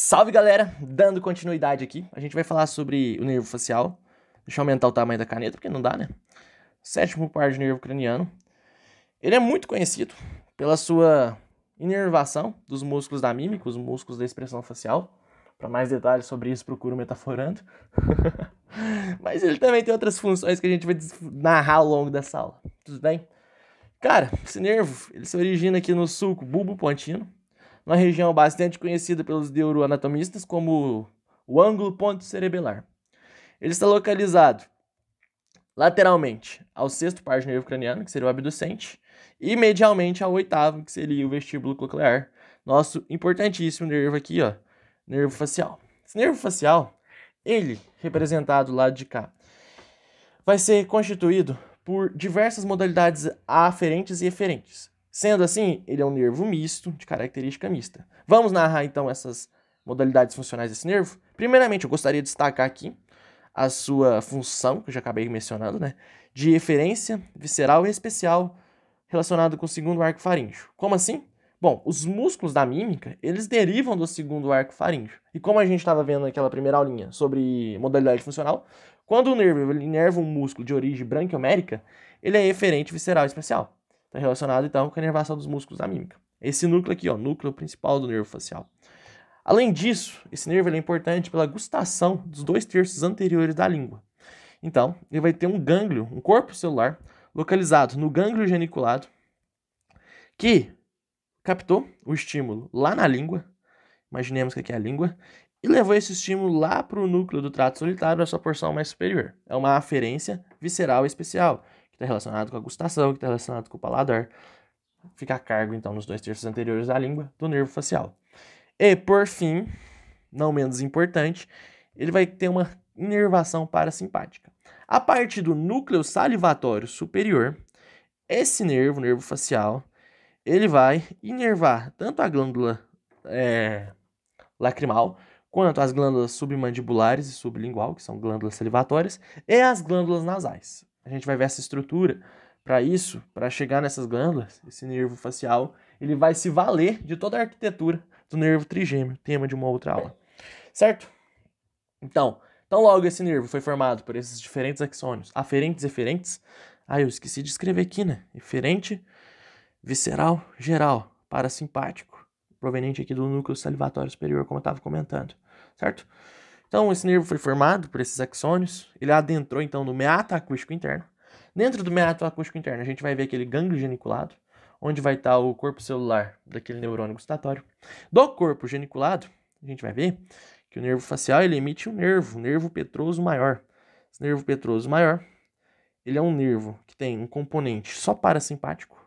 Salve, galera! Dando continuidade aqui, a gente vai falar sobre o nervo facial. Deixa eu aumentar o tamanho da caneta, porque não dá, né? Sétimo par de nervo craniano. Ele é muito conhecido pela sua inervação dos músculos da mímica, os músculos da expressão facial. Para mais detalhes sobre isso, procuro Metaforando. Mas ele também tem outras funções que a gente vai narrar ao longo dessa aula. Tudo bem? Cara, esse nervo, ele se origina aqui no sulco bulbopontino, uma região bastante conhecida pelos neuroanatomistas como o ângulo ponto-cerebelar. Ele está localizado lateralmente ao sexto par de nervo craniano, que seria o abducente, e medialmente ao oitavo, que seria o vestíbulo coclear. Nosso importantíssimo nervo aqui, ó, nervo facial. Esse nervo facial, ele, representado do lado de cá, vai ser constituído por diversas modalidades aferentes e eferentes. Sendo assim, ele é um nervo misto, de característica mista. Vamos narrar, então, essas modalidades funcionais desse nervo? Primeiramente, eu gostaria de destacar aqui a sua função, que eu já acabei mencionando, né? De eferência visceral e especial relacionado com o segundo arco faríngeo. Como assim? Bom, os músculos da mímica, eles derivam do segundo arco faríngeo. E como a gente estava vendo naquela primeira aulinha sobre modalidade funcional, quando o nervo inerva um músculo de origem branquiomérica, ele é eferente visceral e especial. Está relacionado, então, com a inervação dos músculos da mímica. Esse núcleo aqui, ó, núcleo principal do nervo facial. Além disso, esse nervo é importante pela gustação dos 2/3 anteriores da língua. Então, ele vai ter um gânglio, um corpo celular, localizado no gânglio geniculado, que captou o estímulo lá na língua, imaginemos que aqui é a língua, e levou esse estímulo lá para o núcleo do trato solitário, a sua porção mais superior. É uma aferência visceral especial, que está relacionado com a gustação, que está relacionado com o paladar. Fica a cargo, então, nos 2/3 anteriores da língua, do nervo facial. E, por fim, não menos importante, ele vai ter uma inervação parasimpática. A partir do núcleo salivatório superior, esse nervo, nervo facial, ele vai inervar tanto a glândula lacrimal, quanto as glândulas submandibulares e sublingual, que são glândulas salivatórias, e as glândulas nasais. A gente vai ver essa estrutura. Para isso, para chegar nessas glândulas, esse nervo facial, ele vai se valer de toda a arquitetura do nervo trigêmeo, tema de uma outra aula. Certo? Então logo esse nervo foi formado por esses diferentes axônios, aferentes e eferentes. Eu esqueci de escrever aqui, né? Eferente, visceral, geral, parasimpático, proveniente aqui do núcleo salivatório superior, como eu estava comentando, certo? Então, esse nervo foi formado por esses axônios, ele adentrou, então, no meato acústico interno. Dentro do meato acústico interno, a gente vai ver aquele gânglio geniculado, onde vai estar o corpo celular daquele neurônio gustatório. Do corpo geniculado, a gente vai ver que o nervo facial, ele emite um nervo petroso maior. Esse nervo petroso maior, ele é um nervo que tem um componente só parasimpático,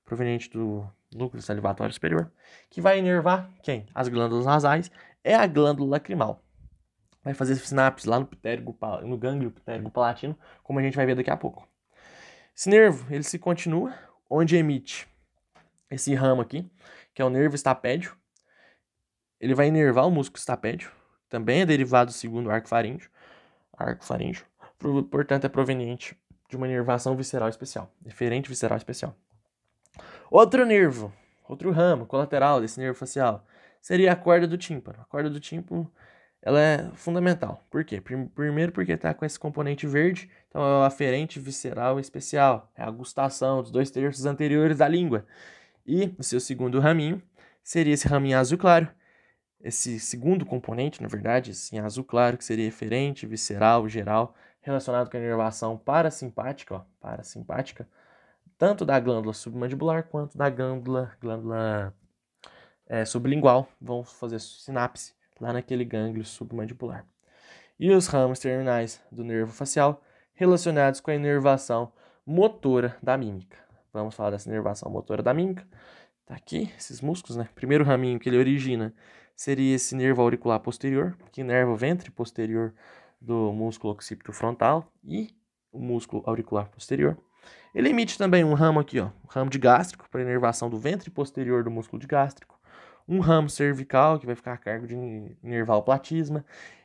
proveniente do núcleo salivatório superior, que vai inervar quem? As glândulas nasais, é a glândula lacrimal. Vai fazer sinapse lá no gânglio pitérigo palatino, como a gente vai ver daqui a pouco. Esse nervo, ele se continua, onde emite esse ramo aqui, que é o nervo estapédio. Ele vai inervar o músculo estapédio, também é derivado do segundo arco faríngeo. Portanto, é proveniente de uma inervação visceral especial, eferente visceral especial. Outro nervo, outro ramo colateral desse nervo facial, seria a corda do tímpano. A corda do tímpano, ela é fundamental. Por quê? Primeiro porque está com esse componente verde, então é o aferente visceral especial, é a gustação dos 2/3 anteriores da língua. E o seu segundo raminho seria esse raminho azul claro, esse segundo componente, na verdade, assim, azul claro, que seria eferente, visceral, geral, relacionado com a inervação parasimpática, tanto da glândula submandibular quanto da glândula sublingual, vão fazer sinapse lá naquele gânglio submandibular. E os ramos terminais do nervo facial relacionados com a inervação motora da mímica. Vamos falar dessa inervação motora da mímica. Tá aqui, esses músculos, né? Primeiro raminho que ele origina seria esse nervo auricular posterior, que inerva o ventre posterior do músculo occipito frontal e o músculo auricular posterior. Ele emite também um ramo aqui, ó, um ramo de gástrico, para inervação do ventre posterior do músculo de gástrico. Um ramo cervical, que vai ficar a cargo de inervar o platisma.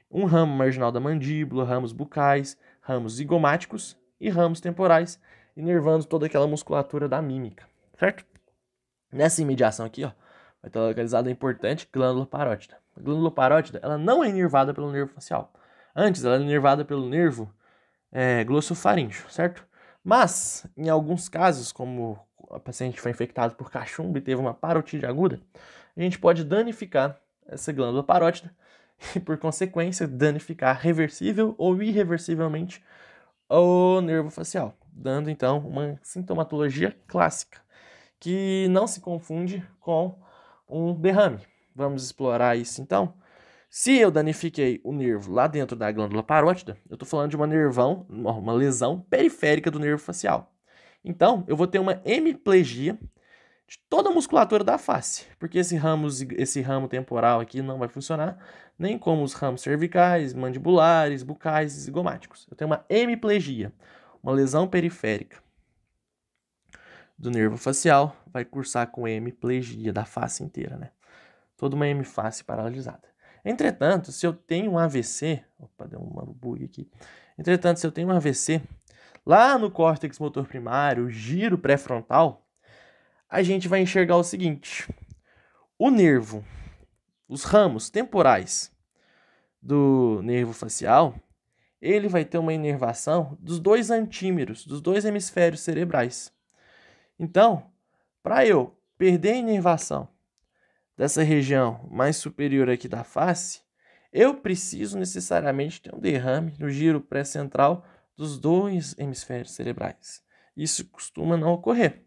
Um ramo marginal da mandíbula, ramos bucais, ramos zigomáticos e ramos temporais, inervando toda aquela musculatura da mímica, certo? Nessa imediação aqui, ó, vai estar localizada a importante glândula parótida. A glândula parótida, ela não é inervada pelo nervo facial. Antes, ela é inervada pelo nervo glossofaríngeo, certo? Mas, em alguns casos, como a paciente foi infectada por cachumba e teve uma parotite aguda, a gente pode danificar essa glândula parótida e, por consequência, danificar reversível ou irreversivelmente o nervo facial, dando, então, uma sintomatologia clássica, que não se confunde com um derrame. Vamos explorar isso, então. Se eu danifiquei o nervo lá dentro da glândula parótida, eu estou falando de uma lesão periférica do nervo facial. Então, eu vou ter uma hemiplegia de toda a musculatura da face, porque esse ramo temporal aqui não vai funcionar, nem como os ramos cervicais, mandibulares, bucais e zigomáticos. Eu tenho uma hemiplegia, uma lesão periférica do nervo facial, vai cursar com hemiplegia da face inteira, né? Toda uma hemiface paralisada. Entretanto, se eu tenho um AVC, opa, deu uma bug aqui. Entretanto, se eu tenho um AVC, lá no córtex motor primário, giro pré-frontal, a gente vai enxergar o seguinte: o nervo, os ramos temporais do nervo facial, ele vai ter uma inervação dos dois antímeros, dos dois hemisférios cerebrais. Então, para eu perder a inervação dessa região mais superior aqui da face, eu preciso necessariamente ter um derrame no giro pré-central dos dois hemisférios cerebrais. Isso costuma não ocorrer.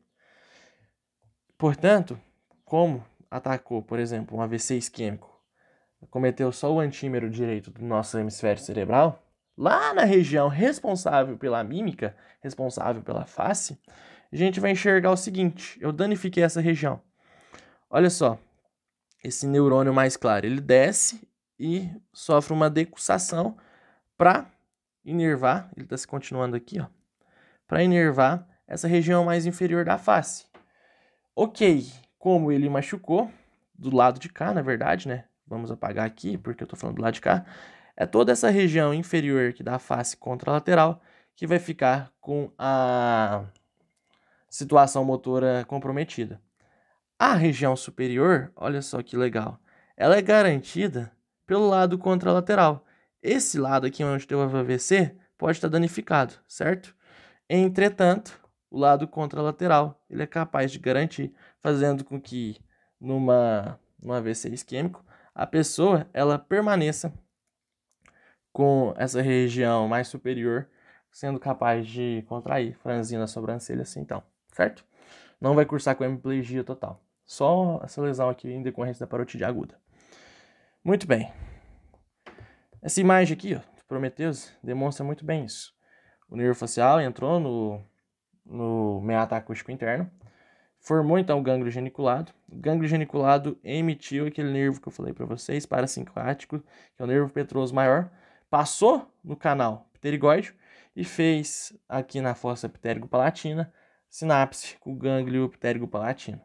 Portanto, como atacou, por exemplo, um AVC isquêmico, cometeu só o antímero direito do nosso hemisfério cerebral, lá na região responsável pela mímica, responsável pela face, a gente vai enxergar o seguinte: eu danifiquei essa região. Olha só, esse neurônio mais claro, ele desce e sofre uma decussação para inervar, ele está se continuando aqui, ó, para inervar essa região mais inferior da face. Ok, como ele machucou, do lado de cá, na verdade, né? Vamos apagar aqui, porque eu estou falando do lado de cá. É toda essa região inferior aqui da face contralateral que vai ficar com a situação motora comprometida. A região superior, olha só que legal, ela é garantida pelo lado contralateral. Esse lado aqui onde deu o AVC pode estar danificado, certo? Entretanto, o lado contralateral ele é capaz de garantir, fazendo com que num AVC isquêmico a pessoa ela permaneça com essa região mais superior sendo capaz de contrair, franzindo a sobrancelha assim, então, certo? Não vai cursar com hemiplegia total. Só essa lesão aqui em decorrência da parotite aguda. Muito bem. Essa imagem aqui, ó, do Prometheus, demonstra muito bem isso. O nervo facial entrou no meato acústico interno, formou então o gânglio geniculado. O gânglio geniculado emitiu aquele nervo que eu falei para vocês, parasincrático, que é o nervo petroso maior, passou no canal pterigóide e fez aqui na fossa ptérigo-palatina sinapse com o gânglio ptérigo-palatino.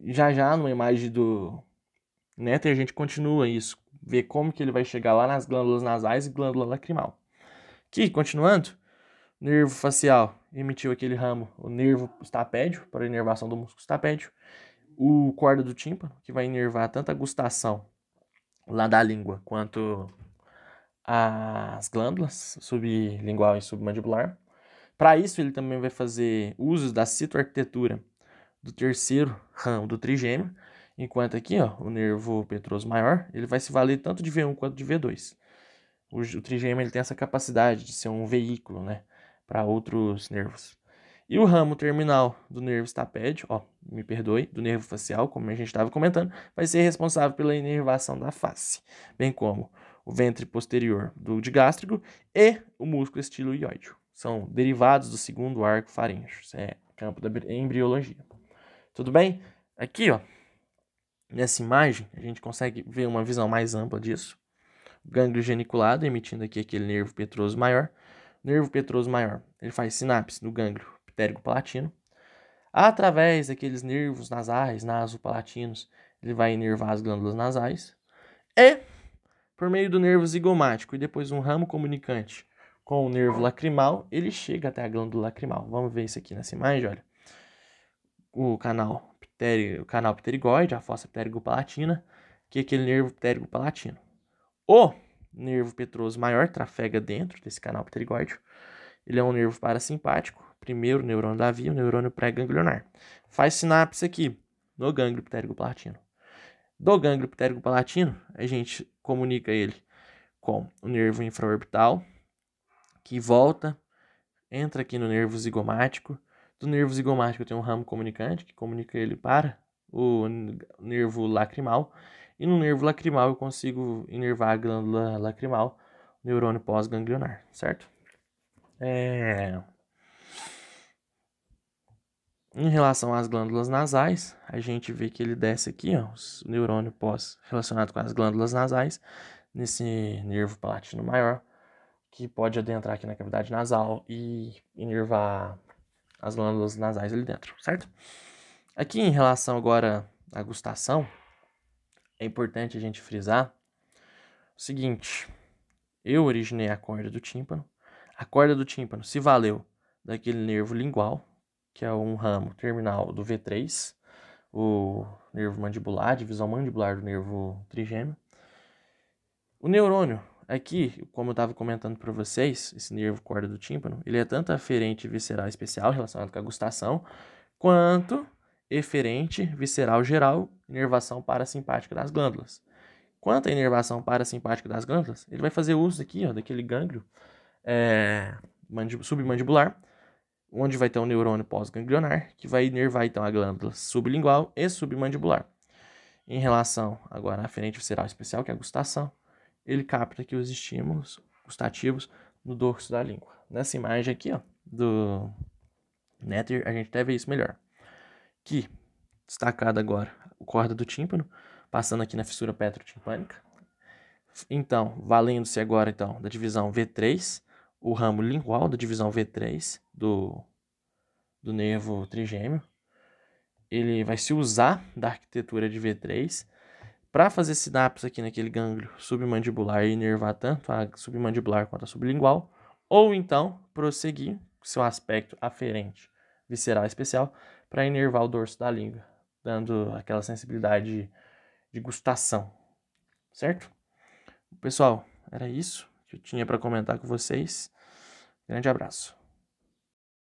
Já numa imagem do Netter a gente continua isso, ver como que ele vai chegar lá nas glândulas nasais e glândula lacrimal. Aqui, continuando, nervo facial emitiu aquele ramo, o nervo estapédio, para a inervação do músculo estapédio, o corda do tímpano, que vai inervar tanto a gustação lá da língua, quanto as glândulas sublingual e submandibular. Para isso, ele também vai fazer uso da citoarquitetura do terceiro ramo do trigêmeo, enquanto aqui, ó, o nervo petroso maior, ele vai se valer tanto de V1 quanto de V2. O trigêmeo ele tem essa capacidade de ser um veículo, né, para outros nervos. E o ramo terminal do nervo estapédio, ó, me perdoe, do nervo facial, como a gente estava comentando, vai ser responsável pela inervação da face, bem como o ventre posterior do digástrico e o músculo estiloióideo. São derivados do segundo arco faríngeo. Isso é campo da embriologia. Tudo bem? Aqui, ó, nessa imagem, a gente consegue ver uma visão mais ampla disso. O gânglio geniculado, emitindo aqui aquele nervo petroso maior. O nervo petroso maior, ele faz sinapse no gânglio ptérigo-palatino. Através daqueles nervos nasais, nasopalatinos, ele vai inervar as glândulas nasais. E, por meio do nervo zigomático e depois um ramo comunicante com o nervo lacrimal, ele chega até a glândula lacrimal. Vamos ver isso aqui nessa imagem, olha. O canal pterigóide, a fossa ptérigo-palatina, que é aquele nervo pterygopalatino. O nervo petroso maior trafega dentro desse canal pterigóide. Ele é um nervo parasimpático, primeiro neurônio da via, o neurônio pré-ganglionar. Faz sinapse aqui, no gânglio pterygopalatino. Do gânglio pterygopalatino, a gente comunica ele com o nervo infraorbital, que volta, entra aqui no nervo zigomático. Do nervo zigomático tem um ramo comunicante, que comunica ele para o nervo lacrimal. E no nervo lacrimal eu consigo inervar a glândula lacrimal, o neurônio pós-ganglionar, certo? Em relação às glândulas nasais, a gente vê que ele desce aqui, ó, o neurônio pós relacionado com as glândulas nasais, nesse nervo palatino maior, que pode adentrar aqui na cavidade nasal e inervar as glândulas nasais ali dentro, certo? Aqui em relação agora à gustação, é importante a gente frisar o seguinte: eu originei a corda do tímpano. A corda do tímpano se valeu daquele nervo lingual, que é um ramo terminal do V3, o nervo mandibular, a divisão mandibular do nervo trigêmeo. O neurônio, aqui, como eu estava comentando para vocês, esse nervo corda do tímpano, ele é tanto aferente visceral especial, relacionado com a gustação, quanto eferente visceral geral, inervação parasimpática das glândulas. Quanto à inervação parasimpática das glândulas, ele vai fazer uso aqui, ó, daquele gânglio submandibular, onde vai ter um neurônio pós-ganglionar, que vai inervar então a glândula sublingual e submandibular. Em relação agora à aferente visceral especial, que é a gustação, ele capta aqui os estímulos gustativos no dorso da língua. Nessa imagem aqui, ó, do Netter, a gente até vê isso melhor. Que, destacado agora, o corda do tímpano, passando aqui na fissura petrotimpânica. Então, valendo-se agora então da divisão V3, o ramo lingual da divisão V3 do nervo trigêmeo, ele vai se usar da arquitetura de V3 para fazer sinapse aqui naquele gânglio submandibular e inervar tanto a submandibular quanto a sublingual, ou então prosseguir seu aspecto aferente visceral especial para inervar o dorso da língua, dando aquela sensibilidade de gustação, certo? Pessoal, era isso que eu tinha para comentar com vocês. Grande abraço.